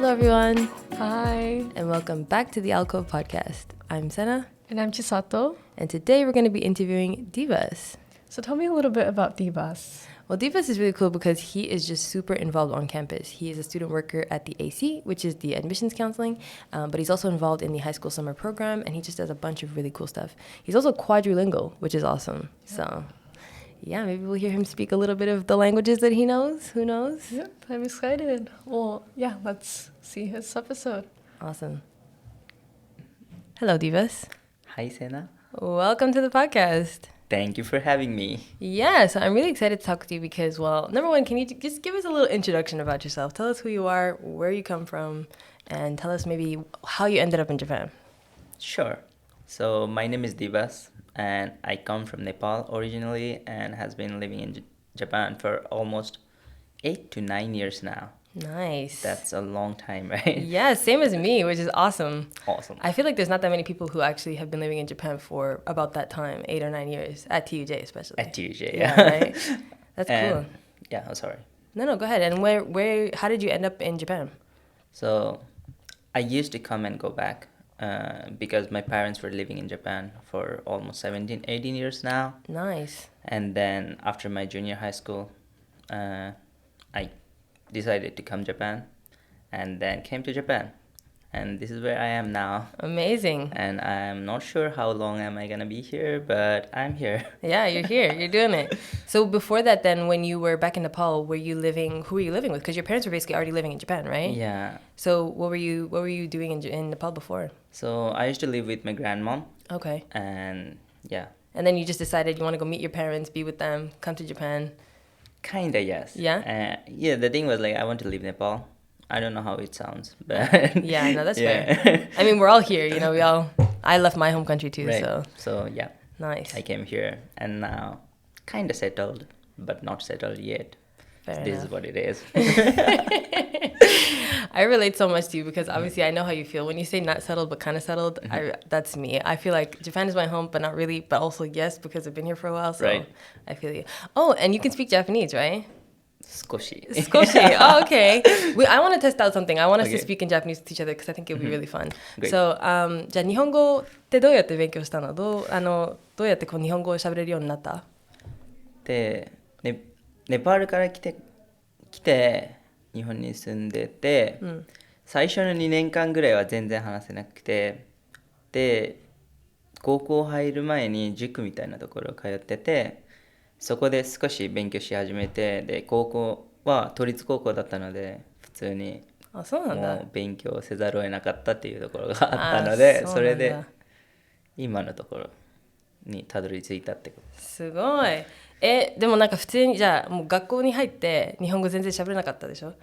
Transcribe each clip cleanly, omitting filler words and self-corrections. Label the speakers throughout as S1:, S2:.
S1: Hello everyone,
S2: Hi,
S1: and welcome back to the Cove podcast. I'm Senna,
S2: and I'm Chisato.
S1: and today we're going to be interviewing Dibas.
S2: So tell me a little bit about Dibas.
S1: Well, Dibas is really cool because he is just super involved on campus. He is a student worker at the AC, which is the admissions counseling, but he's also involved in the high school summer program, and he just does a bunch of really cool stuff. He's also quadrilingual, which is awesome. So, yeah, maybe we'll hear him speak a little bit of the languages that he knows. Who knows?
S2: Yep, I'm excited. Well, yeah, let's see his episode.
S1: Awesome. Hello, Dibas.
S3: Hi, Sena.
S1: Welcome to the podcast.
S3: Thank you for having me.
S1: Yeah, so I'm really excited to talk with you because, well, number one, can you just give us a little introduction about yourself? Tell us who you are, where you come from, and tell us maybe how you ended up in Japan.
S3: Sure. So my name is Dibas, and I come from Nepal originally and has been living in Japan for almost 8 to 9 years now.
S1: Nice.
S3: That's a long time, right?
S1: Yeah, same as me, which is awesome.
S3: Awesome.
S1: I feel like there's not that many people who actually have been living in Japan for about that time, 8 or 9 years, at TUJ especially.
S3: At TUJ,
S1: Yeah, right? That's cool.
S3: Yeah, I'm sorry.
S1: No, go ahead. And how did you end up in Japan?
S3: So I used to come and go back because my parents were living in Japan for almost 17, 18 years now.
S1: Nice.
S3: And then after my junior high school, I decided to come Japan and then came to Japan. And this is where I am now.
S1: Amazing.
S3: And I'm not sure how long am I going to be here, but I'm here.
S1: Yeah, you're here. You're doing it. So before that then, when you were back in Nepal, who were you living with? Because your parents were basically already living in Japan, right?
S3: Yeah.
S1: So what were you doing in Nepal before?
S3: So I used to live with my grandmom.
S1: Okay.
S3: And yeah.
S1: And then you just decided you want to go meet your parents, be with them, come to Japan.
S3: Kinda, yes.
S1: Yeah?
S3: Yeah, the thing was like I want to leave Nepal. I don't know how it sounds, but
S1: Yeah, no, that's
S3: yeah.
S1: fair. I mean, we're all here, I left my home country too,
S3: Right.
S1: so.
S3: So yeah,
S1: Nice.
S3: I came here and now kinda settled, but not settled yet.
S1: Fair
S3: This
S1: enough.
S3: is what it is.
S1: I relate so much to you because obviously I know how you feel. When you say not settled but kind of settled, that's me. I feel like Japan is my home, but not really, but also yes, because I've been here for a while, so
S3: Right.
S1: I feel you. Oh, and you can speak Japanese, right?
S3: 少し。
S1: Skoshi. Oh, okay. I want to test out something. I want us to
S3: Okay.
S1: speak in Japanese to each other because I think it would be really fun.
S3: Great.
S1: So, じゃあ日本語ってどうやって勉強したの？どうやってこう日本語を喋れるようになった？
S3: で、ネパールから来て日本に住んでて、最初の2年間ぐらいは全然話せなくて、で高校入る前に塾みたいなところ通ってて、そこで少し勉強し始めて、で高校は都立高校だったので普通に
S1: あ、そうなんだ。
S3: もう勉強せざるを得なかったっていうところがあったので、それで今のところにたどり着いたってこと。
S1: すごい。でもなんか普通にじゃあもう学校に入って日本語全然喋れなかったでしょ？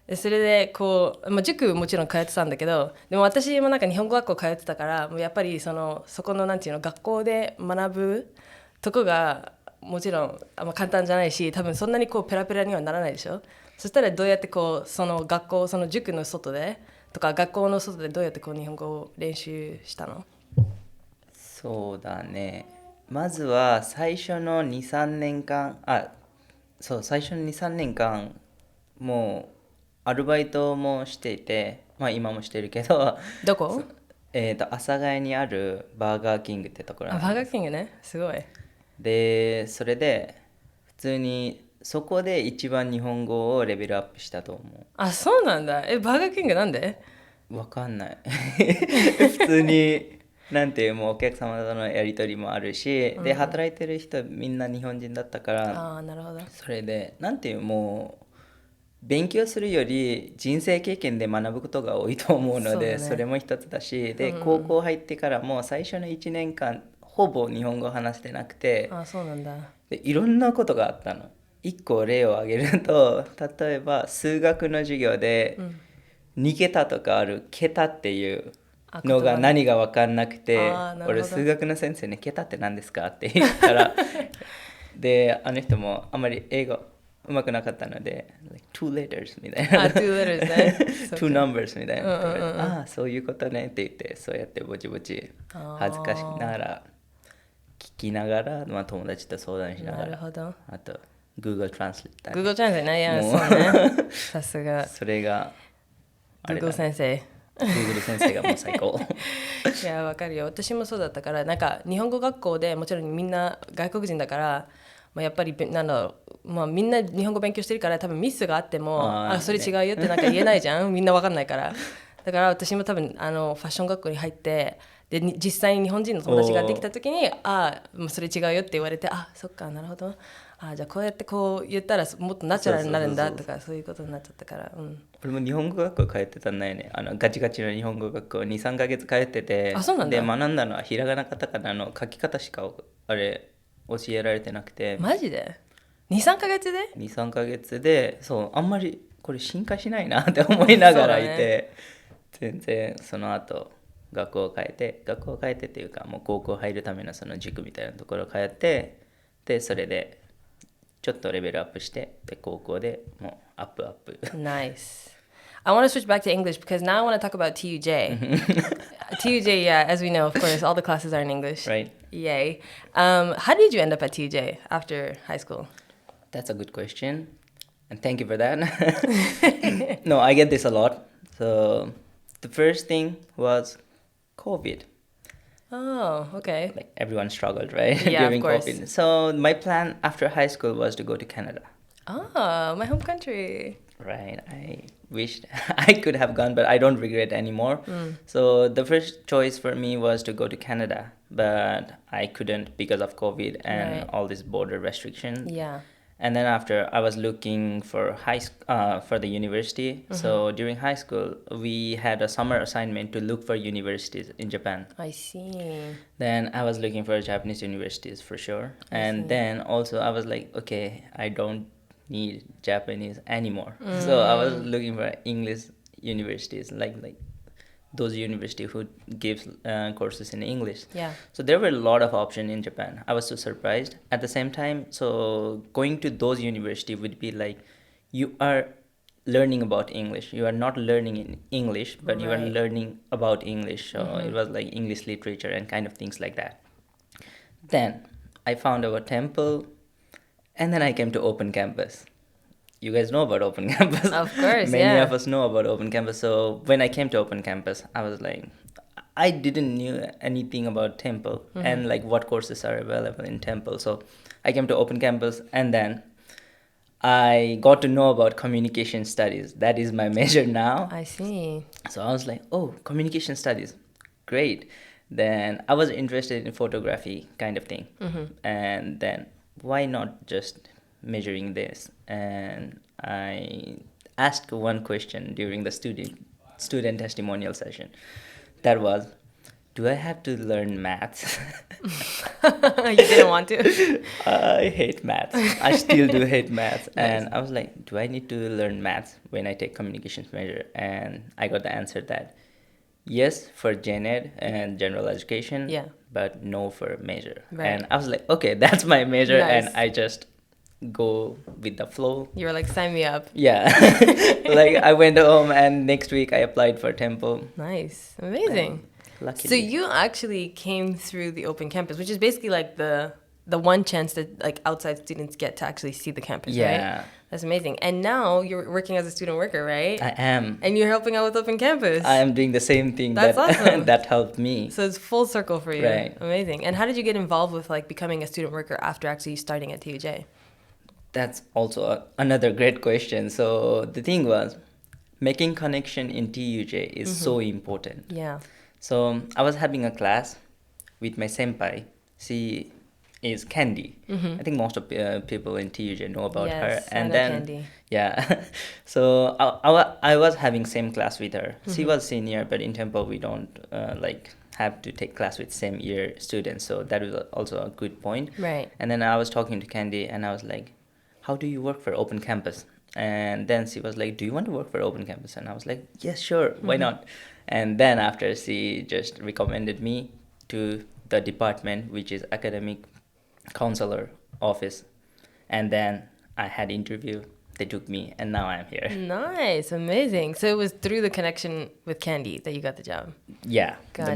S1: でそれでこう、塾もちろん通ってたんだけど、でも私もなんか日本語学校通ってたから、もうやっぱりそこのなんていうの学校で学ぶとこがもちろん簡単じゃないし、多分そんなにこうペラペラにはならないでしょ。そしたらどうやってこうその学校その塾の外でとか学校の外でどうやってこう日本語を練習したの？
S3: そうだね。まずは最初の 2,3 年間最初の 2,3 年間もうアルバイトもしていて、今もしてるけど
S1: どこ？
S3: 阿佐ヶ谷にあるバーガーキングってところなんです。
S1: バーガーキングね、すごい。
S3: でそれで普通にそこで一番日本語をレベルアップしたと思う。
S1: あ、そうなんだ。バーガーキングなんで？
S3: わかんない普通になんていうもうお客様とのやり取りもあるし、で働いてる人みんな日本人だったから、
S1: なるほど。
S3: それでなんていうもう勉強するより人生経験で学ぶことが多いと思うので、それも一つだし、で高校入ってからも最初の1年間ほぼ日本語を話してなくて、
S1: そうなんだ。
S3: でいろんなことがあったの。1個例を挙げると、例えば数学の授業で2桁とかある桁っていうのが何が分かんなくて、俺数学の先生に桁って何ですかって言ったらであの人もあんまり英語うまくなかったので two letters みたいな
S1: 2 letters ね
S3: two numbers みたいな、そういうことねって言って、そうやってぼちぼち恥ずかしながら聞きながら、友達と相談しながら、
S1: なるほど。
S3: あと Google Translate
S1: Google Translate ね、いやそうねさすが。
S3: それがあれだ
S1: Google 先生。
S3: Google 先生がもう最高。
S1: いやわかるよ。私もそうだったから、なんか日本語学校でもちろんみんな外国人だから、まあ、やっぱりなんだろう、まあ、みんな日本語勉強してるから多分ミスがあっても
S3: あー
S1: それ違うよってなんか言えないじゃん、みんなわかんないから。だから私も多分ファッション学校に入ってで実際に日本人の友達ができた時にもうそれ違うよって言われて、そっかなるほど、じゃあこうやってこう言ったらもっとナチュラルになるんだとかそういうことになっちゃったから、
S3: 俺も日本語学校通ってたんだよね。ガチガチの日本語学校2、3ヶ月通ってて、
S1: そうなんだ。
S3: で学んだのはひらがなカタカナの書き方しかあれ教えられてなくて。
S1: マジで 2,3 ヶ月で
S3: 2、3ヶ月で、そうあんまりこれ進化しないなって思いながらいて、全然その後学校を変えてっていうかもう高校入るためのその塾みたいなところを通って、でそれでちょっとレベルアップして、で高校でもうアップ。
S1: Nice. I want to switch back to English because now I want to talk about TUJ. TUJ, yeah, as we know, of course, all the classes are in English.
S3: Right.
S1: Yay. How did you end up at TUJ after high school?
S3: That's a good question, and thank you for that. No, I get this a lot. So the first thing was COVID.
S1: Oh, okay.
S3: Like everyone struggled, right?
S1: Yeah, of
S3: During
S1: course.
S3: COVID. So my plan after high school was to go to Canada.
S1: My home country.
S3: Right. I wished I could have gone, but I don't regret anymore. So the first choice for me was to go to Canada, but I couldn't because of COVID and
S1: Right.
S3: all these border restrictions.
S1: Yeah.
S3: And then after I was looking for for the university. So during high school, we had a summer assignment to look for universities in Japan.
S1: I see.
S3: Then I was looking for Japanese universities for sure. And then also I was like, okay, I don't need Japanese anymore. So I was looking for English universities, like those university who gives courses in English.
S1: Yeah.
S3: So there were a lot of options in Japan. I was so surprised. At the same time, so going to those university would be like you are learning about English. You are not learning in English, but you are
S1: Right.
S3: learning about English. So it was like English literature and kind of things like that. Then I found our temple, and then I came to open campus. You guys know about open campus.
S1: Of course,
S3: Many
S1: yeah.
S3: of us know about open campus. So when I came to open campus, I was like, I didn't knew anything about temple and like what courses are available in temple. So I came to open campus, and then I got to know about communication studies. That is my major now.
S1: I see.
S3: So I was like, oh, communication studies, great. Then I was interested in photography kind of thing. And then why not just measuring this? And I asked one question during the student testimonial session. That was, do I have to learn maths?
S1: You didn't want to?
S3: I hate maths. I still do hate maths. And I was like, do I need to learn maths when I take communications major? And I got the answer that yes for gen ed and general education,
S1: Yeah.
S3: but no for major.
S1: Right.
S3: And I was like, okay, that's my major.
S1: Nice.
S3: And I just go with the flow.
S1: You were like, sign me up.
S3: Yeah. Like I went home, and next week I applied for temple.
S1: Nice. Amazing.
S3: Luckily.
S1: So you actually came through the open campus, which is basically like the one chance that like outside students get to actually see the campus,
S3: Yeah.
S1: right? That's amazing. And now you're working as a student worker, right?
S3: I am.
S1: And you're helping out with open campus.
S3: I am doing the same thing
S1: That's
S3: that
S1: awesome.
S3: that helped me.
S1: So it's full circle for you.
S3: Right.
S1: Amazing. And how did you get involved with like becoming a student worker after actually starting at TUJ?
S3: That's also another great question. So the thing was, making connection in TUJ is so important.
S1: Yeah.
S3: So I was having a class with my senpai. She is Candy. I think most of people in TUJ know about her.
S1: Yes, I
S3: And
S1: know
S3: then
S1: Candy.
S3: yeah, so I was having same class with her. She was senior, but in Temple we don't like have to take class with same year students. So that was also a good point.
S1: Right.
S3: And then I was talking to Candy, and I was like, how do you work for open campus? And then she was like, do you want to work for open campus? And I was like, yes, sure, why not? And then after, she just recommended me to the department, which is academic counselor office. And then I had interview, they took me, and now I'm here.
S1: Nice. Amazing. So it was through the connection with Candy that you got the job.
S3: Yeah,
S1: Gotcha.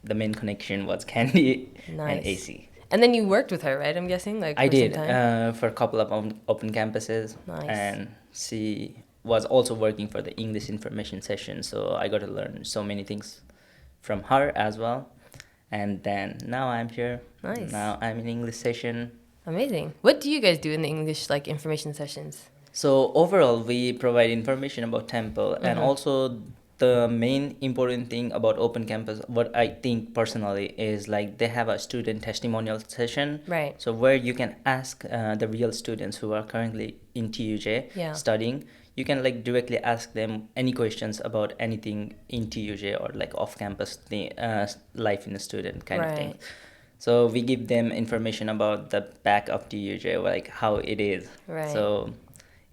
S3: the main connection was Candy
S1: Nice.
S3: and AC.
S1: And then you worked with her, right? I'm guessing, like
S3: I
S1: for some
S3: did
S1: time?
S3: for a couple of open campuses.
S1: Nice.
S3: And she was also working for the English information session, so I got to learn so many things from her as well. And then now I'm here.
S1: Nice.
S3: Now I'm in English session.
S1: Amazing. What do you guys do in the English like information sessions?
S3: So overall, we provide information about Temple, and also the main important thing about Open Campus, what I think personally, is like they have a student testimonial session.
S1: Right.
S3: So where you can ask the real students who are currently in TUJ
S1: Yeah.
S3: studying, you can like directly ask them any questions about anything in TUJ or like off-campus life in a student kind of thing.
S1: Right.
S3: So we give them information about the back of TUJ, like how it is.
S1: Right.
S3: So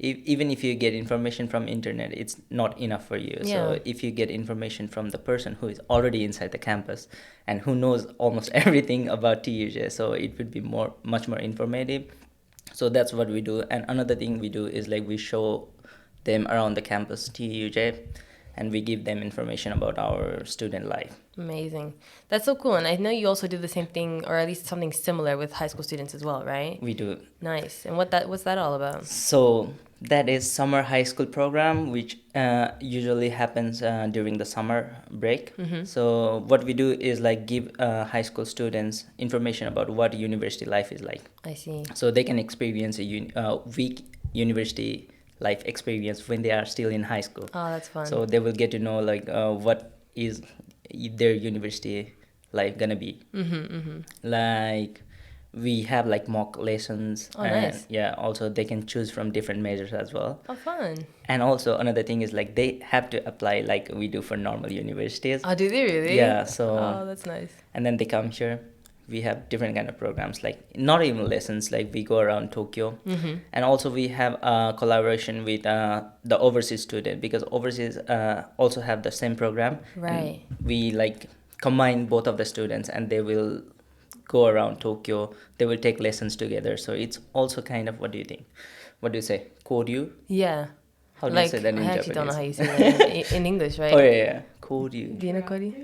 S3: even if you get information from internet, it's not enough for you.
S1: Yeah.
S3: So if you get information from the person who is already inside the campus and who knows almost everything about TUJ, so it would be much more informative. So that's what we do. And another thing we do is like we show them around the campus TUJ, and we give them information about our student life.
S1: Amazing. That's so cool. And I know you also do the same thing, or at least something similar with high school students as well, right?
S3: We do.
S1: Nice. And what's that all about?
S3: So that is summer high school program, which usually happens during the summer break. So what we do is like give high school students information about what university life is like.
S1: I see.
S3: So they can experience a week university life experience when they are still in high school.
S1: Oh, that's fun.
S3: So they will get to know like what is their university life gonna be. Like we have like mock lessons.
S1: Oh,
S3: and
S1: nice.
S3: yeah, also they can choose from different majors as well.
S1: Oh, fun.
S3: And also another thing is like they have to apply like we do for normal universities.
S1: Oh, do they really?
S3: Yeah, so
S1: Oh, that's nice.
S3: and then they come here. We have different kind of programs, like not even lessons, like we go around Tokyo. And also we have a collaboration with the overseas student, because overseas also have the same program.
S1: Right.
S3: And we like combine both of the students, and they will go around Tokyo. They will take lessons together. So it's also kind of, what do you think? What do you say? Koryu?
S1: Yeah.
S3: How do
S1: like,
S3: you say that in
S1: I
S3: Japanese?
S1: actually don't know how you say that in English, right?
S3: Oh yeah. Koryu.
S1: Do you know Cody?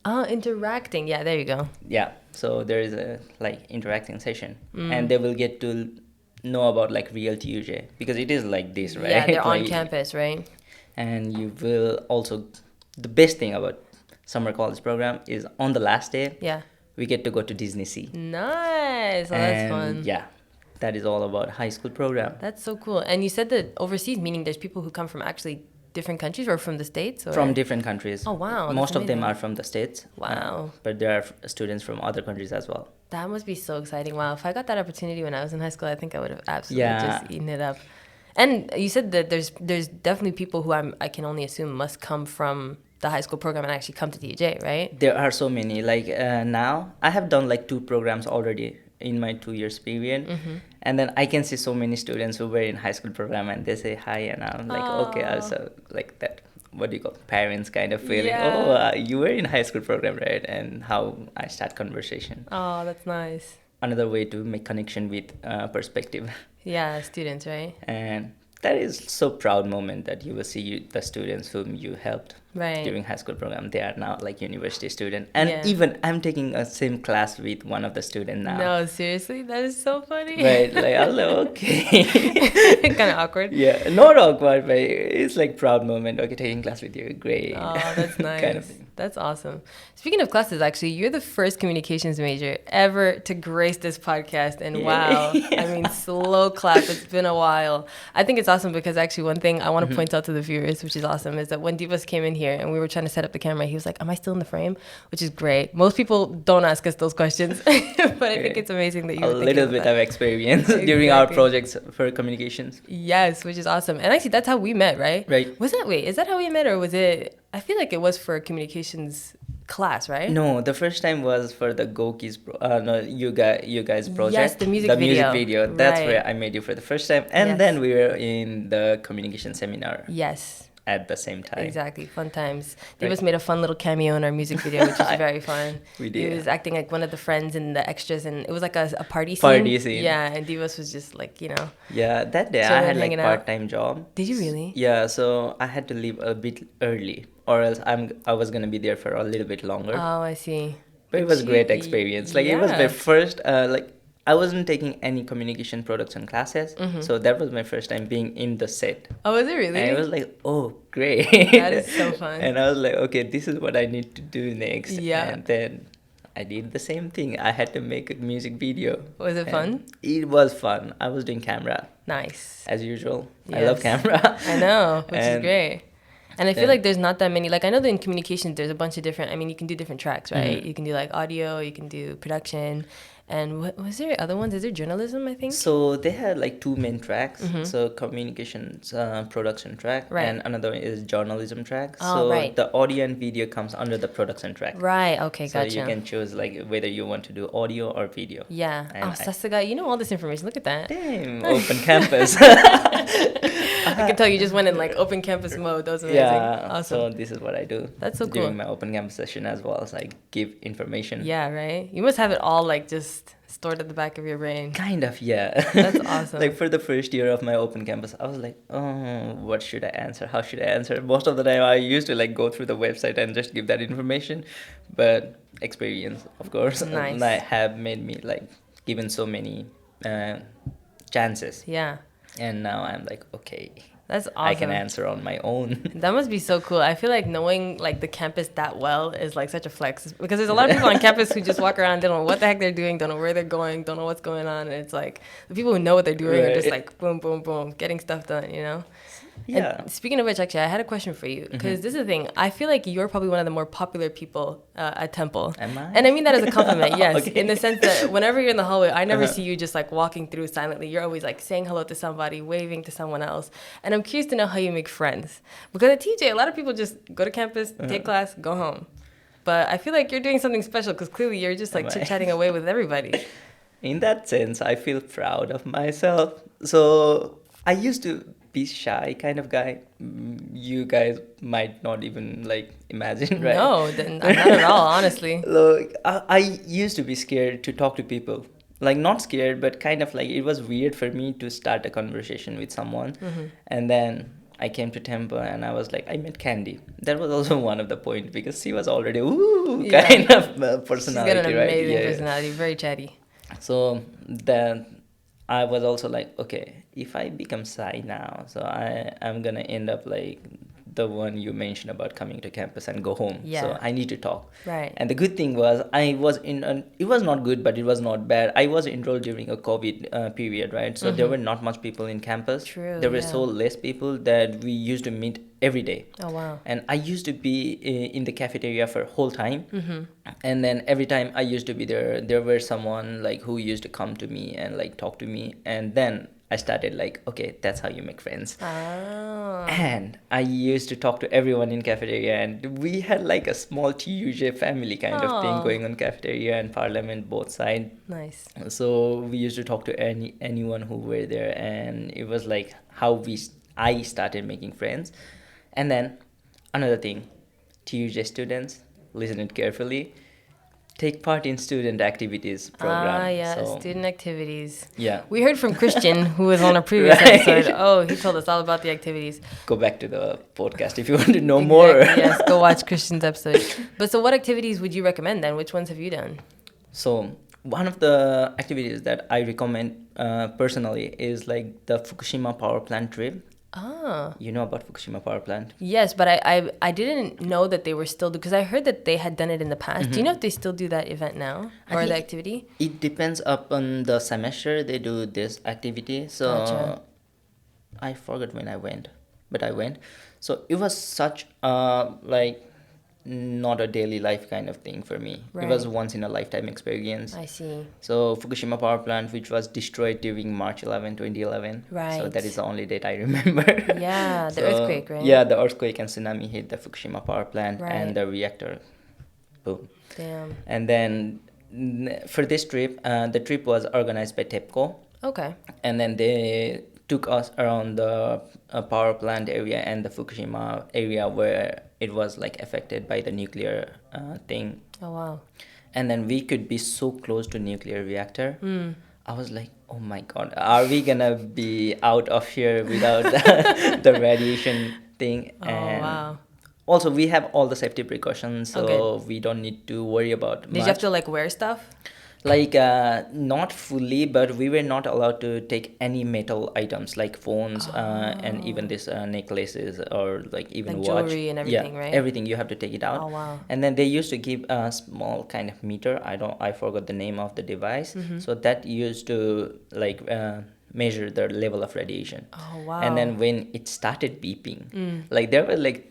S1: Oh, interacting. Yeah, there you go.
S3: Yeah, so there is a like interacting session, and they will get to know about like real TUJ, because it is like this, right?
S1: Yeah, they're on
S3: Like,
S1: campus, right?
S3: and you will also, the best thing about summer college program is on the last day
S1: Yeah.
S3: we get to go to Disney Sea.
S1: Nice. Oh,
S3: And
S1: that's fun.
S3: yeah, that is all about high school program.
S1: That's so cool. And you said that overseas, meaning there's people who come from actually different countries or from the States? Or?
S3: From different countries.
S1: Oh, wow, that's
S3: Most of them
S1: amazing.
S3: are from the States.
S1: Wow.
S3: But there are students from other countries as well.
S1: That must be so exciting. Wow. If I got that opportunity when I was in high school, I think I would have absolutely
S3: Yeah.
S1: just eaten it up. And you said that there's definitely people who I can only assume must come from the high school program and actually come to TJ, right?
S3: There are so many. Like now, I have done like 2 programs already in my 2 years period, and then I can see so many students who were in high school program and they say hi, and I'm like, okay, also like that. What do you call parents kind of feeling?
S1: Yeah.
S3: Oh, you were in high school program, right? And how I start conversation.
S1: Oh, that's nice.
S3: Another way to make connection with perspective,
S1: Yeah, students, right?
S3: and that is so proud moment that you will see the students whom you helped
S1: Right.
S3: during high school program. They are now like university student, and
S1: Yeah.
S3: even I'm taking a same class with one of the student now.
S1: No, seriously? That is so funny.
S3: Right, like hello, okay.
S1: Kind of awkward.
S3: Yeah, not awkward, but it's like proud moment. Okay, taking class with you, great.
S1: Oh, that's nice.
S3: kind of thing.
S1: That's awesome. Speaking of classes, actually, you're the first communications major ever to grace this podcast. And wow, I mean, slow clap. It's been a while. I think it's awesome because actually one thing I want to point out to the viewers, which is awesome, is that when Dibas came in here and we were trying to set up the camera, he was like, am I still in the frame? Which is great. Most people don't ask us those questions, but I think it's amazing that you
S3: A
S1: were thinking
S3: little
S1: of
S3: bit
S1: that.
S3: of experience during our
S1: Exactly.
S3: projects for communications.
S1: Yes, which is awesome. And actually, that's how we met, right?
S3: Right.
S1: Is that how we met, or was it, I feel like it was for communications class, right?
S3: No, the first time was for the no, you guys project.
S1: Yes, the music video.
S3: video. That's
S1: Right.
S3: where I met you for the first time, and
S1: Yes.
S3: then we were in the communication seminar
S1: Yes,
S3: at the same time.
S1: exactly. Fun times.
S3: Right.
S1: Dibas made a fun little cameo in our music video, which is very fun.
S3: We
S1: He
S3: did.
S1: was acting like one of the friends and the extras, and it was like a party scene.
S3: Party scene.
S1: Yeah, and Dibas was just like,
S3: Yeah, that day I
S1: Chilling,
S3: had like
S1: hanging out.
S3: part-time job.
S1: Did you really?
S3: Yeah, so I had to leave a bit early, or else I was gonna be there for a little bit longer.
S1: Oh, I see.
S3: But it was a great
S1: Gee,
S3: experience. Like it was
S1: yeah.
S3: my first like I wasn't taking any communication production classes, so that was my first time being in the set.
S1: Oh, is it really?
S3: And I was like, oh, great.
S1: That is so fun.
S3: And I was like, okay, this is what I need to do next.
S1: Yeah.
S3: And then I did the same thing. I had to make a music video.
S1: Was it fun?
S3: It was fun. I was doing camera,
S1: Nice.
S3: as usual. I love
S1: Yes.
S3: camera.
S1: I know, which is
S3: And
S1: great. And I feel
S3: then-
S1: like there's not that many. Like I know that in communications, there's a bunch of different. I mean, you can do different tracks, right?
S3: Mhm.
S1: You can do like audio, you can do production, and what was there other ones? Is there journalism? I think.
S3: So they had like two main tracks. So communications production track,
S1: Right.
S3: and another one is journalism track.
S1: Oh,
S3: So
S1: right.
S3: the audio and video comes under the production track.
S1: Right. Okay.
S3: So
S1: Gotcha.
S3: you can choose like whether you want to do audio or video.
S1: Yeah.
S3: And
S1: Oh,
S3: I-
S1: Sasuga, you know all this information. Look at that.
S3: Damn, open campus.
S1: I can tell you just went in like open campus mode. That was amazing.
S3: Yeah.
S1: Awesome.
S3: So this is what I do.
S1: That's so
S3: During
S1: cool.
S3: my open campus session as well as I give information.
S1: Yeah. Right. You must have it all like just stored at the back of your brain.
S3: Kind of, yeah.
S1: That's awesome.
S3: Like for the first year of my open campus, I was like, oh, what should I answer? How should I answer? Most of the time I used to like go through the website and just give that information. But experience, of course,
S1: Nice.
S3: have made me like given so many chances.
S1: Yeah.
S3: And now I'm like, okay,
S1: That's awesome.
S3: I can answer on my own.
S1: That must be so cool. I feel like knowing like the campus that well is like such a flex because there's a lot of people on campus who just walk around, they don't know what the heck they're doing, don't know where they're going, don't know what's going on, and it's like the people who know what they're doing are just
S3: Right.
S1: like boom, boom, boom, getting stuff done, you know?
S3: Yeah.
S1: And speaking of which, actually, I had a question for you because this is the thing. I feel like you're probably one of the more popular people at Temple.
S3: Am I?
S1: And I mean that as a compliment, yes.
S3: Okay.
S1: In the sense that whenever you're in the hallway, I never see you just like walking through silently. You're always like saying hello to somebody, waving to someone else. And I'm curious to know how you make friends. Because at TJ, a lot of people just go to campus, take class, go home. But I feel like you're doing something special because clearly you're just like
S3: Am I?
S1: chit-chatting away with everybody.
S3: In that sense, I feel proud of myself. So I used to be shy kind of guy. You guys might not even like imagine, right?
S1: No, not at all, honestly.
S3: Look, I used to be scared to talk to people. Like not scared, but kind of like it was weird for me to start a conversation with someone. And then I came to Temple and I was like, I met Candy. That was also one of the points because she was already
S1: Yeah.
S3: kind of
S1: She's
S3: personality,
S1: got an
S3: right?
S1: amazing
S3: Yeah.
S1: personality, very chatty.
S3: So then I was also like, okay, if I become shy now, so I'm gonna end up like the one you mentioned about coming to campus and go home.
S1: Yeah.
S3: So I need to talk.
S1: Right.
S3: And the good thing was I was it was not good, but it was not bad. I was enrolled during a COVID period, right? So there were not much people in campus.
S1: True,
S3: There were
S1: yeah.
S3: so less people that we used to meet every day.
S1: Oh, wow.
S3: And I used to be in the cafeteria for whole time. And then every time I used to be there were someone like who used to come to me and like talk to me. And then I started like, okay, that's how you make friends.
S1: Oh.
S3: And I used to talk to everyone in cafeteria, and we had like a small TUJ family kind of thing
S1: Aw.
S3: going on cafeteria and parliament both sides.
S1: Nice.
S3: So we used to talk to anyone who were there, and it was like how I started making friends. And then another thing, TUJ students, listen it carefully, take part in student activities program.
S1: Ah, yeah,
S3: So,
S1: student activities.
S3: yeah,
S1: We heard from Christian, who was on a previous
S3: Right.
S1: episode. Oh, he told us all about the activities.
S3: go back to the podcast if you want to know more.
S1: Exactly, yes, go watch Christian's episode. But so what activities would you recommend then? Which ones have you done?
S3: So one of the activities that I recommend personally is like the Fukushima power plant trip.
S1: Ah.
S3: You know about Fukushima power plant?
S1: Yes, but I didn't know that they were still, because I heard that they had done it in the past. Do you know if they still do that event now?
S3: I
S1: Or the
S3: think-
S1: activity?
S3: It depends upon the semester they do this activity. So
S1: Gotcha.
S3: I forgot when I went, but I went. So it was such like not a daily life kind of thing for me. It was
S1: Right.
S3: once in a lifetime experience.
S1: I see.
S3: So Fukushima power plant, which was destroyed during March 11, 2011. So
S1: Right.
S3: that is the only date I remember.
S1: Yeah, the
S3: So,
S1: earthquake, right?
S3: Yeah, the earthquake and tsunami hit the Fukushima power plant
S1: Right.
S3: and the reactor. Boom.
S1: Damn.
S3: And then for this trip, the trip was organized by TEPCO.
S1: Okay.
S3: And then they took us around the power plant area and the Fukushima area where it was like affected by the nuclear thing.
S1: Oh, wow.
S3: And then we could be so close to nuclear reactor. I was like, oh my god, are we gonna be out of here without the radiation thing?
S1: Oh,
S3: And
S1: wow.
S3: also we have all the safety precautions, so
S1: Okay.
S3: we don't need to worry about
S1: Did you
S3: much.
S1: have to like wear stuff?
S3: Like not fully, but we were not allowed to take any metal items like phones and even this necklaces or like even
S1: Like
S3: watch.
S1: jewelry and everything,
S3: Yeah,
S1: right?
S3: everything you have to take it out.
S1: Oh, wow.
S3: And then they used to give a small kind of meter. I forgot the name of the device.
S1: Mm-hmm.
S3: So that used to like measure the level of radiation.
S1: Oh, wow.
S3: And then when it started beeping, like there were like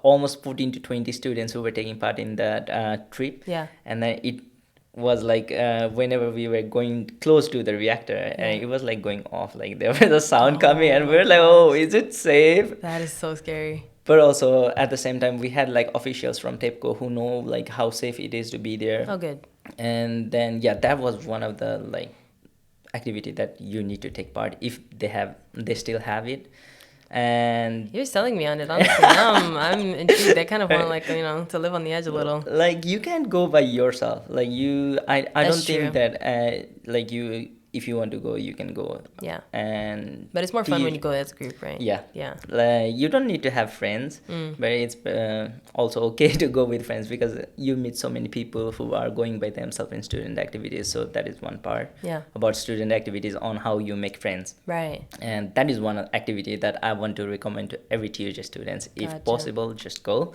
S3: almost 14 to 20 students who were taking part in that trip.
S1: Yeah.
S3: And then it was like whenever we were going close to the reactor, it was like going off, like there was a sound coming, and we were like, oh, is it safe?
S1: That is so scary.
S3: But also at the same time we had like officials from TEPCO who know like how safe it is to be there.
S1: Oh, good.
S3: And then yeah, that was one of the like activity that you need to take part if they still have it. And
S1: You're selling me on it, honestly. Now I'm intrigued. I kind of want, like, you know, to live on the edge a little.
S3: like you can't go by yourself, like I
S1: That's
S3: don't think
S1: true.
S3: that like you, if you want to go you can go.
S1: Yeah.
S3: And
S1: But it's more fun when you go as a group, right?
S3: yeah,
S1: Yeah.
S3: like you don't need to have friends, but it's also okay to go with friends because you meet so many people who are going by themselves in student activities. So that is one part
S1: Yeah.
S3: about student activities, on how you make friends.
S1: Right.
S3: And that is one activity that I want to recommend to every TUJ students. If
S1: Gotcha.
S3: possible, just go.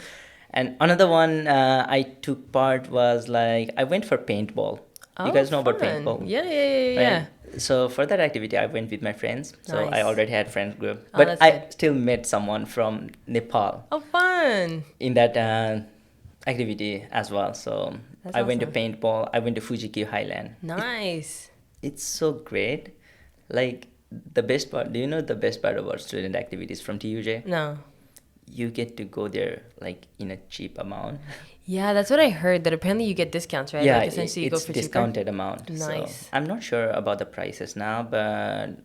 S3: And another one I took part was like I went for paintball. You guys know about
S1: fun.
S3: paintball?
S1: Yeah.
S3: Right? So for that activity, I went with my friends. So I
S1: Nice.
S3: already had friends group,
S1: Oh,
S3: but
S1: that's
S3: I
S1: good.
S3: still met someone from Nepal
S1: Oh, fun.
S3: in that activity as well. So
S1: That's
S3: I went to
S1: awesome.
S3: paintball. I went to Fuji-Q Highland.
S1: Nice.
S3: It's so great. Like the best part. Do you know the best part about student activities from TUJ?
S1: No.
S3: You get to go there like in a cheap amount.
S1: Yeah, that's what I heard. That apparently you get discounts, right?
S3: Yeah,
S1: Like essentially you go
S3: it's
S1: for
S3: discounted amount.
S1: Nice.
S3: So I'm not sure about the prices now, but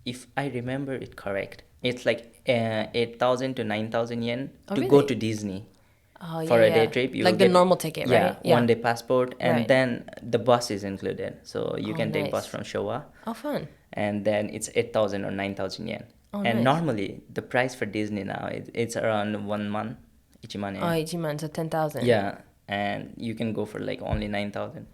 S3: if I remember it correct, it's like 8,000 to 9,000 yen
S1: Oh,
S3: to go
S1: really?
S3: to Disney
S1: cheaper. Oh, yeah,
S3: for a day
S1: yeah.
S3: trip. You
S1: Like
S3: will
S1: the
S3: get,
S1: normal ticket, right?
S3: Yeah, 1 day passport, and
S1: Right.
S3: then the bus is included. So you
S1: Oh,
S3: can take bus
S1: nice.
S3: from Showa,
S1: Oh, fun.
S3: and then it's 8,000 or 9,000 yen.
S1: Oh,
S3: And
S1: nice.
S3: normally the price for Disney now it's around 1 month, Ichiman yen.
S1: Oh, Ichiman, so 10,000.
S3: Yeah, and you can go for like only 9,000.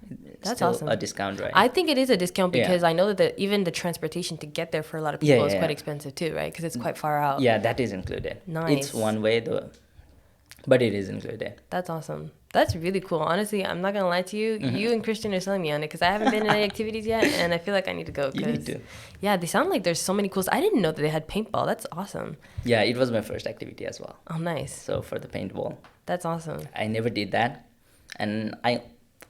S1: That's
S3: Still
S1: awesome.
S3: a discount, right?
S1: I think it is a discount
S3: Yeah.
S1: because I know that even the transportation to get there for a lot of
S3: Yeah,
S1: people is
S3: yeah,
S1: quite
S3: yeah.
S1: expensive too, right? Because it's quite far out.
S3: Yeah, that is included.
S1: Nice.
S3: It's one way though, but it is included.
S1: That's awesome. That's really cool. Honestly, I'm not gonna lie to you.
S3: Mm-hmm.
S1: You and Christian are selling me on it because I haven't been in any activities yet, and I feel like I need to go.
S3: You need
S1: 'cause-
S3: to.
S1: Yeah, they sound like there's so many cool. I didn't know that they had paintball. That's awesome.
S3: Yeah, it was my first activity as well.
S1: Oh, nice.
S3: So for the paintball,
S1: That's awesome.
S3: I never did that, and I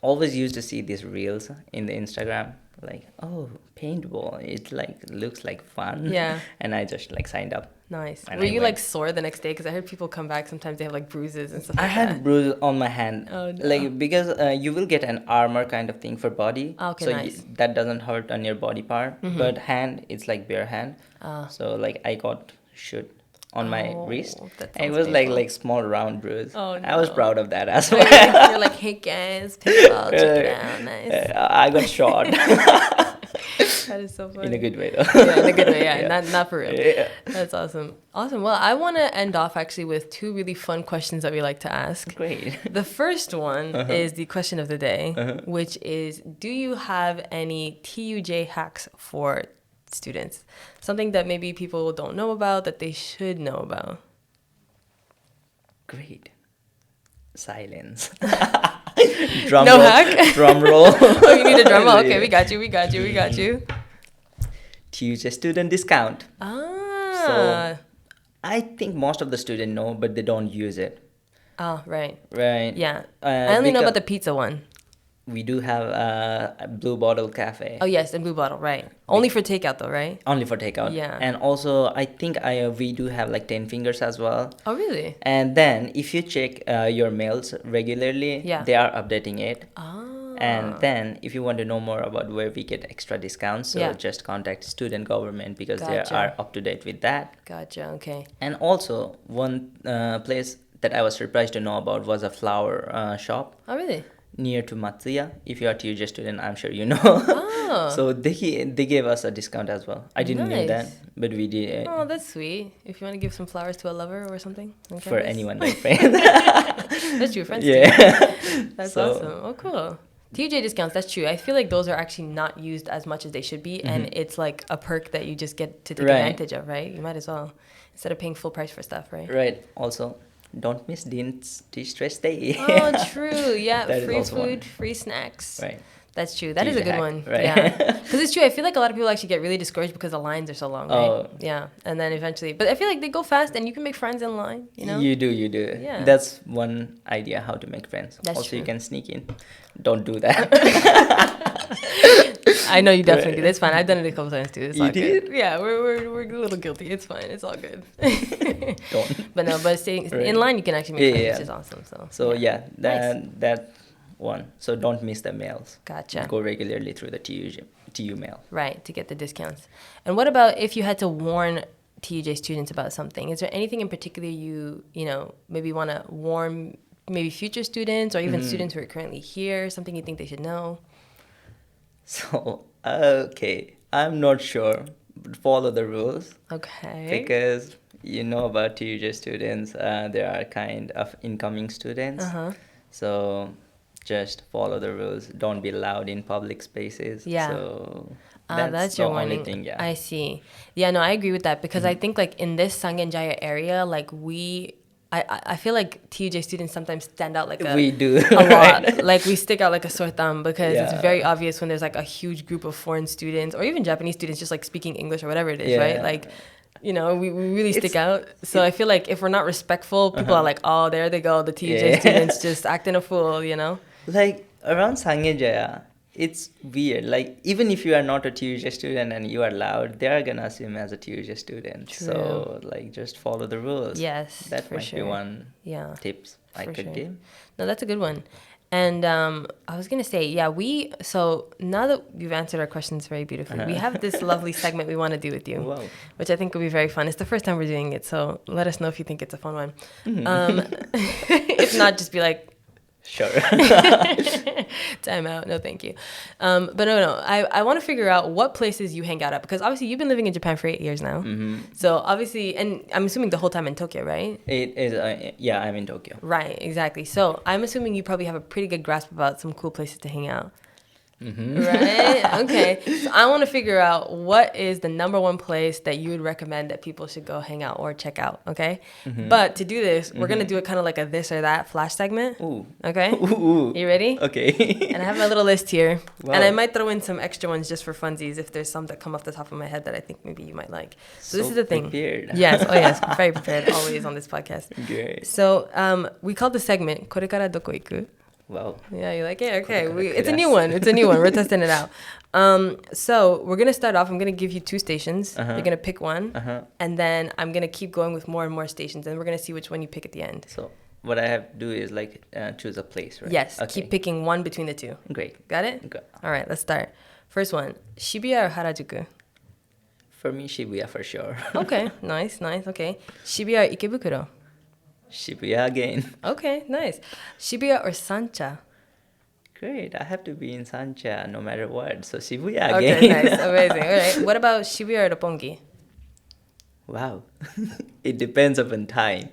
S3: always used to see these reels in the Instagram, like, oh, paintball, it like looks like fun.
S1: Yeah.
S3: And I just like signed up.
S1: Nice.
S3: And
S1: Were
S3: I
S1: you
S3: went.
S1: like sore the next day? Because I heard people come back. Sometimes they have like bruises and stuff
S3: I
S1: like
S3: had
S1: that.
S3: bruise on my hand,
S1: Oh, no.
S3: like because you will get an armor kind of thing for body,
S1: Okay,
S3: so
S1: nice.
S3: that doesn't hurt on your body part. But hand, it's like bare hand.
S1: Ah.
S3: So like I got shoot on my
S1: Oh,
S3: wrist.
S1: that
S3: And it
S1: sounds
S3: was
S1: painful.
S3: like small round bruise.
S1: Oh,
S3: I was
S1: no.
S3: proud of that as
S1: So
S3: well.
S1: you're like, hey guys, paintball, check it out. Nice.
S3: I got shot
S1: That is so funny.
S3: in a good way though.
S1: Yeah, in a good way. Yeah,
S3: Yeah.
S1: not for real.
S3: Yeah.
S1: That's awesome. Awesome. Well, I want to end off actually with two really fun questions that we like to ask.
S3: Great.
S1: The first one is the question of the day, which is, do you have any TUJ hacks for students? Something that maybe people don't know about that they should know about.
S3: Great. Silence. Drum
S1: No
S3: roll.
S1: hack?
S3: Drum roll.
S1: Oh, you need a drum roll? Okay,
S3: Yeah.
S1: we got you.
S3: Tuesday student discount.
S1: Ah.
S3: I think most of the students know, but they don't use it.
S1: Oh, right.
S3: Right.
S1: Yeah. I only know
S3: because
S1: about the pizza one.
S3: We do have a Blue Bottle Cafe.
S1: Oh, yes, the blue bottle, right. Only for takeout though, right?
S3: Only for takeout.
S1: Yeah.
S3: And also, I think we do have like 10 fingers as well.
S1: Oh, really?
S3: And then if you check your mails regularly,
S1: Yeah.
S3: they are updating it.
S1: Ah.
S3: And then if you want to know more about where we get extra discounts, so
S1: Yeah.
S3: just contact student government because
S1: Gotcha.
S3: they are up to date with that.
S1: Gotcha, okay.
S3: And also one place that I was surprised to know about was a flower shop
S1: Oh, really?
S3: near to Matsuya. If you are a TUJ student, I'm sure you know.
S1: Oh.
S3: So they gave us a discount as well. I didn't know that,
S1: Nice.
S3: but we did
S1: Oh, that's sweet. If you want to give some flowers to a lover or something. on
S3: for
S1: campus.
S3: anyone, my friend.
S1: That's your friends too.
S3: Yeah.
S1: That's
S3: So-
S1: awesome. Oh, cool. TJ discounts, that's true. I feel like those are actually not used as much as they should be, and it's like a perk that you just get to take
S3: Right.
S1: advantage of, right? You might as well, instead of paying full price for stuff, right?
S3: Right. Also, don't miss Dean's Tea-Stress Day.
S1: Oh, true. Yeah,
S3: That is
S1: free
S3: also
S1: food,
S3: one.
S1: free snacks.
S3: Right.
S1: That's true. That is a
S3: TJ
S1: good
S3: hack,
S1: one.
S3: right.
S1: Yeah. Because it's true. I feel like a lot of people actually get really discouraged because the lines are so long, right?
S3: Oh.
S1: Yeah. And then eventually, but I feel like they go fast and you can make friends in line, you know?
S3: You do.
S1: Yeah.
S3: That's one idea how to make friends.
S1: That's
S3: also, you
S1: true.
S3: can sneak in. Don't do that.
S1: I know you definitely do. It's fine. I've done it a couple times too. It's
S3: You
S1: all good.
S3: did?
S1: Yeah, we're a little guilty. It's fine. It's all good.
S3: Don't.
S1: But staying
S3: Right.
S1: in line, you can actually make friends,
S3: Yeah.
S1: which is awesome.
S3: So yeah,
S1: Nice.
S3: that one. So don't miss the mails.
S1: Gotcha.
S3: Go regularly through the TU mail.
S1: Right, to get the discounts. And what about if you had to warn TUJ students about something? Is there anything in particular you know, maybe want to warn maybe future students or even students who are currently here, something you think they should know?
S3: So okay, I'm not sure, but follow the rules
S1: Okay.
S3: because you know about TUJ students. There are kind of incoming students.
S1: Uh-huh.
S3: So just follow the rules. Don't be loud in public spaces.
S1: Yeah.
S3: So
S1: That's
S3: the
S1: your
S3: only
S1: warning.
S3: thing. Yeah.
S1: I see. Yeah, no, I agree with that because I think like in this Sangenjaya area, like I feel like TUJ students sometimes stand out like
S3: we do.
S1: a lot.
S3: Right?
S1: Like we stick out like a sore thumb because it's
S3: Yeah.
S1: very obvious when there's like a huge group of foreign students or even Japanese students just like speaking English or whatever it is, right?
S3: Yeah.
S1: Like, you know, we really stick
S3: It's-
S1: out. So I feel like if we're not respectful, people are like, oh, there they go, the TUJ
S3: Yeah.
S1: students just acting a fool, you know?
S3: Like around Sangenjaya, it's weird. Like even if you are not a TUJ student and you are loud, they are gonna assume as a TUJ student.
S1: True.
S3: So like just follow the rules.
S1: Yes,
S3: That
S1: for
S3: might be
S1: sure.
S3: one
S1: Yeah.
S3: tips I
S1: For
S3: could
S1: sure.
S3: give.
S1: No, that's a good one. And I was gonna say, yeah, so now that you've answered our questions very beautifully, we have this lovely segment we want to do with you,
S3: Wow.
S1: which I think will be very fun. It's the first time we're doing it, so let us know if you think it's a fun one. If not, just be like,
S3: Sure.
S1: time out, no thank you. But no, I want to figure out what places you hang out at because obviously you've been living in Japan for 8 years now. So obviously, and I'm assuming the whole time in Tokyo, right?
S3: It is. Yeah, I'm in Tokyo.
S1: Right, exactly. So I'm assuming you probably have a pretty good grasp about some cool places to hang out. Right? Okay. So I want to figure out what is the number one place that you would recommend that people should go hang out or check out, okay? But to do this, we're going to do it kind of like a this or that flash segment.
S3: Ooh.
S1: Okay?
S3: Ooh.
S1: You ready?
S3: Okay.
S1: And I have my little list here.
S3: Wow.
S1: And I might throw in some extra ones just for funsies if there's some that come off the top of my head that I think maybe you might like. So this is the thing.
S3: Prepared.
S1: Yes. Oh, yes. Very prepared always on this podcast.
S3: Great.
S1: So we call the segment これからどこ行く?
S3: Wow.
S1: Yeah, you like it? Okay.
S3: これから
S1: It's a new one. It's a new one. We're testing it out. So we're going to start off. I'm going to give you 2 stations. You're going to pick one. And then I'm going to keep going with more and more stations. And we're going to see which one you pick at the end.
S3: So what I have to do is like choose a place, right?
S1: Yes.
S3: Okay.
S1: Keep picking one between the 2.
S3: Great.
S1: Got it?
S3: Good.
S1: All right. Let's start. First one. Shibuya or Harajuku?
S3: For me, Shibuya for sure.
S1: Okay. Nice. Okay. Shibuya or Ikebukuro?
S3: Shibuya again.
S1: Okay. Nice. Shibuya or Sancha?
S3: Great. I have to be in Sancha no matter what. So Shibuya
S1: Okay.
S3: again.
S1: Nice. Amazing. All right. What about Shibuya or Roppongi?
S3: Wow. It depends upon time.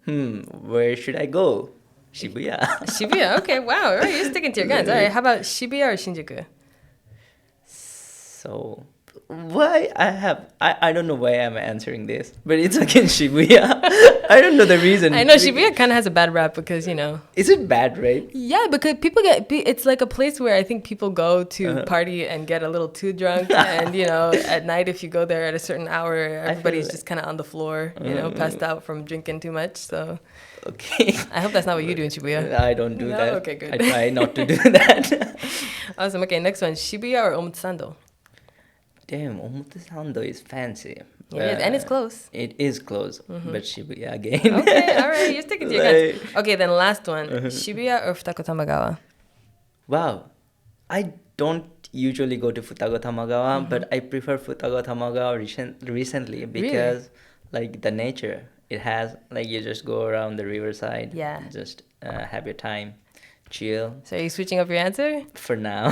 S3: Where should I go? Shibuya.
S1: Shibuya. Okay. Wow. All right. You're sticking to your guns. All right. How about Shibuya or Shinjuku?
S3: So why I don't know why I'm answering this, but it's again Shibuya. I don't know the reason.
S1: I know Shibuya kind of has a bad rap because, you know.
S3: Is it bad, right?
S1: Yeah, because it's like a place where I think people go to party and get a little too drunk. And, you know, at night, if you go there at a certain hour, everybody's
S3: like-
S1: just kind of on the floor, you know, passed out from drinking too much. So
S3: Okay.
S1: I hope that's not what you do in Shibuya.
S3: I don't do
S1: No?
S3: that.
S1: Okay, good.
S3: I try not to do that.
S1: Awesome. Okay, next one. Shibuya or Omotesando?
S3: Damn, Omotesando is fancy.
S1: It is, and it's close.
S3: It is close, but Shibuya again.
S1: Okay, all right. You're sticking to your guns.
S3: Like-
S1: Okay, then last one. Shibuya or Futako Tamagawa?
S3: Wow. I don't usually go to Futago Tamagawa, but I prefer Futago Tamagawa recently because like the nature it has, like you just go around the riverside,
S1: Yeah.
S3: just have your time, chill.
S1: So are you switching up your answer?
S3: For now,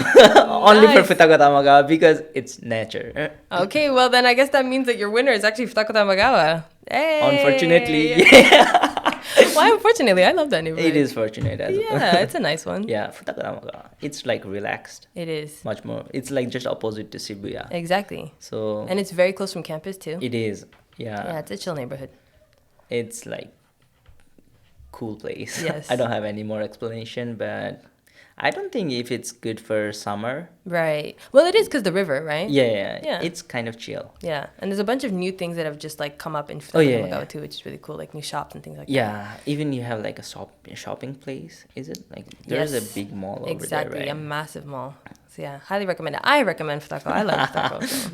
S3: only for
S1: Nice.
S3: Futago Tamagawa because it's nature.
S1: Okay, well then I guess that means that your winner is actually Futako Tamagawa. Hey!
S3: Unfortunately, yeah.
S1: Why unfortunately? I love that neighborhood.
S3: It is fortunate as well.
S1: Yeah, it's a nice one.
S3: Yeah, Futakuramaga. It's like relaxed.
S1: It is.
S3: Much more. It's like just opposite to Shibuya.
S1: Exactly.
S3: So
S1: And it's very close from campus too.
S3: it is.
S1: Yeah,
S3: Yeah.
S1: it's a chill neighborhood.
S3: It's like cool place.
S1: Yes.
S3: I don't have any more explanation, but I don't think if it's good for summer.
S1: Right. Well, it is because the river, right?
S3: Yeah,
S1: Yeah.
S3: it's kind of chill.
S1: Yeah. And there's a bunch of new things that have just like come up in
S3: Oh, yeah,
S1: Fukuoka
S3: yeah.
S1: too, which is really cool, like new shops and things like that.
S3: Yeah, even you have like a shopping place. Is it like there's a
S1: Yes.
S3: big mall over
S1: Exactly,
S3: there,
S1: a
S3: right?
S1: massive mall. So yeah, highly recommend it. I recommend Futako. I love Futako. So.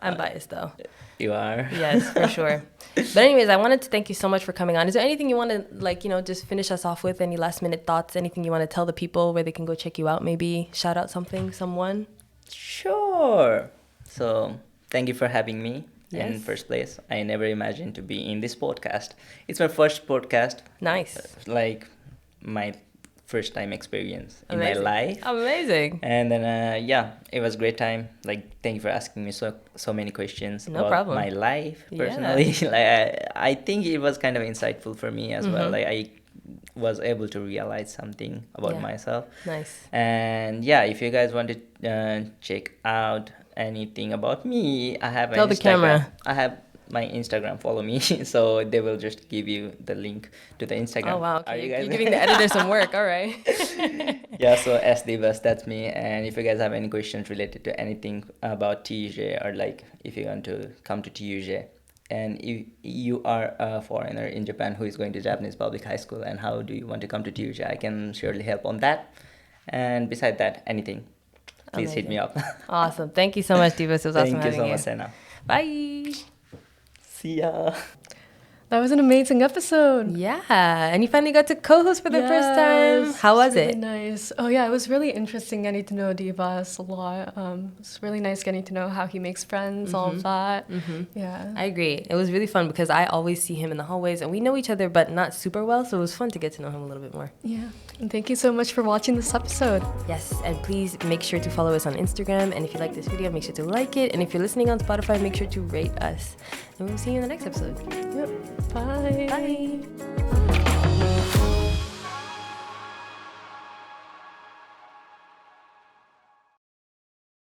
S1: I'm biased though.
S3: You are.
S1: Yes, for sure. But anyways, I wanted to thank you so much for coming on. Is there anything you want to like, just finish us off with? Any last minute thoughts? Anything you want to tell the people where they can go check you out? Maybe shout out something, someone.
S3: Sure. So thank you for having me in
S1: Yes.
S3: first place. I never imagined to be in this podcast. It's my first podcast,
S1: Nice.
S3: like my first time experience in
S1: Amazing.
S3: my life.
S1: Amazing.
S3: And then yeah, it was great time. Like thank you for asking me so many questions
S1: No
S3: about
S1: problem.
S3: my life
S1: Yeah.
S3: personally. Like I think it was kind of insightful for me as well.
S1: Mhm.
S3: Like I was able to realize something about
S1: Yeah.
S3: myself.
S1: Nice.
S3: And yeah, if you guys want to check out anything about me, I have
S1: Tell
S3: an
S1: the
S3: Instagram.
S1: camera.
S3: I have my Instagram. Follow me, so they will just give you the link to the Instagram.
S1: Oh wow.
S3: Are
S1: Okay.
S3: you
S1: You're
S3: guys
S1: giving the editor some work. All right.
S3: Yeah, so Dibas, that's me. And if you guys have any questions related to anything about TUJ, or like if you want to come to TUJ, and if you are a foreigner in Japan who is going to Japanese public high school, and how do you want to come to TUJ, I can surely help on that. And beside that, anything, please hit me up.
S1: Awesome. Thank you so much, Dibas. It was awesome
S3: Thank you
S1: having
S3: so
S1: you.
S3: much, Senna.
S1: Bye.
S3: See ya.
S2: That was an amazing episode.
S1: Yeah, and you finally got to co-host for the first time.
S2: Yes,
S1: How was
S2: really
S1: it?
S2: Nice. Oh yeah, it was really interesting getting to know Dibas a lot. It's really nice getting to know how he makes friends, all of that. Yeah.
S1: I agree. It was really fun because I always see him in the hallways and we know each other but not super well, so it was fun to get to know him a little bit more.
S2: Yeah. And thank you so much for watching this episode.
S1: Yes, and please make sure to follow us on Instagram, and if you like this video, make sure to like it, and if you're listening on Spotify, make sure to rate us. And we'll see you in the next episode.
S2: Yep. Bye.
S1: Bye.